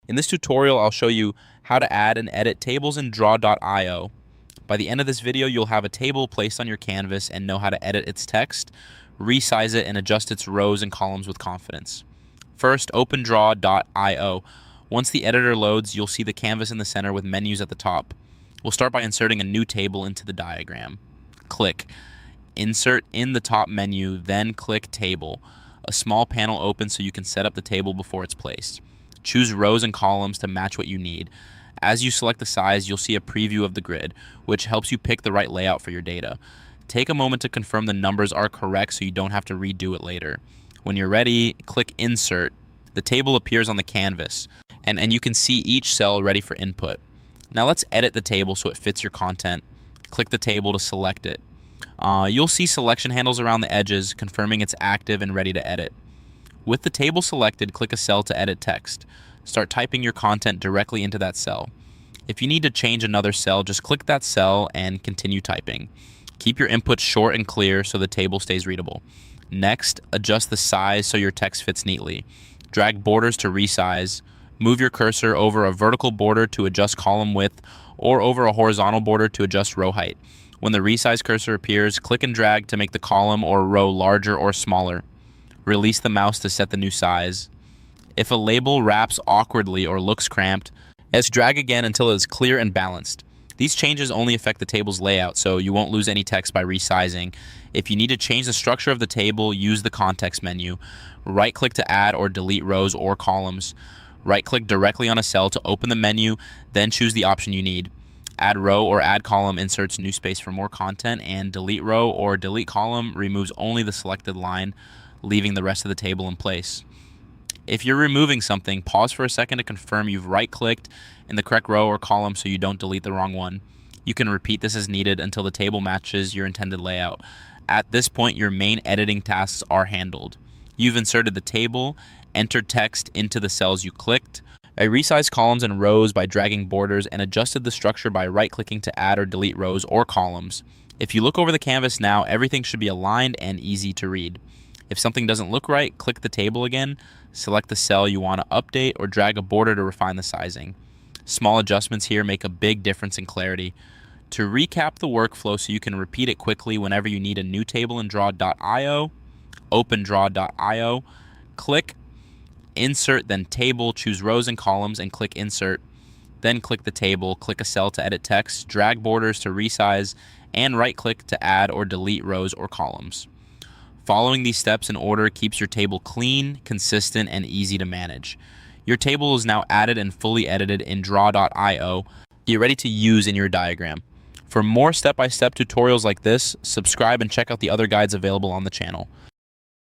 In this tutorial, I'll show you how to add and edit tables in Draw.io. By the end of this video, you'll have a table placed on your canvas and know how to edit its text, resize it, and adjust its rows and columns with confidence. First, open Draw.io. Once the editor loads, you'll see the canvas in the center with menus at the top. We'll start by inserting a new table into the diagram. Click Insert in the top menu, then click Table. A small panel opens so you can set up the table before it's placed. Choose rows and columns to match what you need. As you select the size, you'll see a preview of the grid, which helps you pick the right layout for your data. Take a moment to confirm the numbers are correct so you don't have to redo it later. When you're ready, click Insert. The table appears on the canvas, and you can see each cell ready for input. Now let's edit the table so it fits your content. Click the table to select it. You'll see selection handles around the edges, confirming it's active and ready to edit. With the table selected, click a cell to edit text. Start typing your content directly into that cell. If you need to change another cell, just click that cell and continue typing. Keep your input short and clear so the table stays readable. Next, adjust the size so your text fits neatly. Drag borders to resize. Move your cursor over a vertical border to adjust column width or over a horizontal border to adjust row height. When the resize cursor appears, click and drag to make the column or row larger or smaller. Release the mouse to set the new size. If a label wraps awkwardly or looks cramped, let's drag again until it is clear and balanced. These changes only affect the table's layout, so you won't lose any text by resizing. If you need to change the structure of the table, use the context menu. Right-click to add or delete rows or columns. Right-click directly on a cell to open the menu, then choose the option you need. Add row or add column inserts new space for more content, and delete row or delete column removes only the selected line, leaving the rest of the table in place. If you're removing something, pause for a second to confirm you've right-clicked in the correct row or column so you don't delete the wrong one. You can repeat this as needed until the table matches your intended layout. At this point, your main editing tasks are handled. You've inserted the table, entered text into the cells you clicked, resized columns and rows by dragging borders, and adjusted the structure by right-clicking to add or delete rows or columns. If you look over the canvas now, everything should be aligned and easy to read. If something doesn't look right, click the table again, select the cell you want to update, or drag a border to refine the sizing. Small adjustments here make a big difference in clarity. To recap the workflow so you can repeat it quickly whenever you need a new table in Draw.io, open Draw.io, click Insert, then Table, choose rows and columns, and click Insert. Then click the table, click a cell to edit text, drag borders to resize, and right-click to add or delete rows or columns. Following these steps in order keeps your table clean, consistent, and easy to manage. Your table is now added and fully edited in Draw.io. You're ready to use in your diagram. For more step-by-step tutorials like this, subscribe and check out the other guides available on the channel.